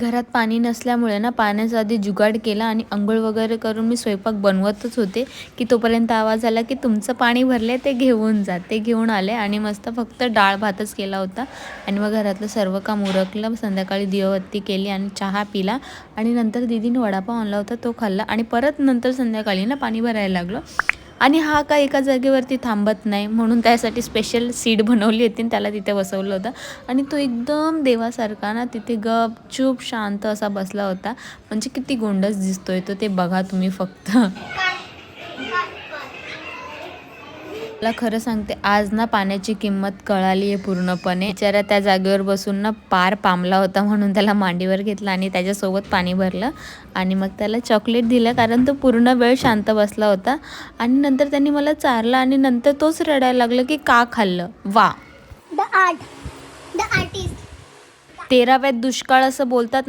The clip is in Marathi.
घरात पाणी नसल्यामुळे ना पाण्याचा आधी जुगाड केला आणि अंघोळ वगैरे करून मी स्वयंपाक बनवतच होते की तोपर्यंत आवाज आला की तुमचं पाणी भरले ते घेऊन जा. ते घेऊन आले आणि मस्त फक्त डाळ भातच केला होता आणि मग घरातलं सर्व काम उरकलं. संध्याकाळी दिवाबत्ती केली आणि चहा पिला आणि नंतर दीदीने वडापाव आणला होता तो खाल्ला आणि परत नंतर संध्याकाळी ना पाणी भरायला लागलो. आणि हा काय एका जागेवरती थांबत नाही म्हणून त्यासाठी स्पेशल सीट बनवली होती आणि त्याला तिथे बसवलं होतं आणि तो एकदम देवासारखा ना तिथे गपचूप शांत असा बसला होता. म्हणजे किती गोंडस दिसतोय तो ते बघा तुम्ही फक्त. मला खरं सांगते आज ना पाण्याची किंमत कळाली आहे पूर्णपणे. बिचारा त्या जागेवर बसून ना पार पामला होता म्हणून त्याला मांडीवर घेतला आणि त्याच्यासोबत पाणी भरलं आणि मग त्याला चॉकलेट दिलं कारण तो पूर्ण वेळ शांत बसला होता. आणि नंतर त्यांनी मला चारलं आणि नंतर तोच रडायला लागला की का खाल्लं. वा, The artist. 13व्यात दुष्काळ असं बोलतात ना.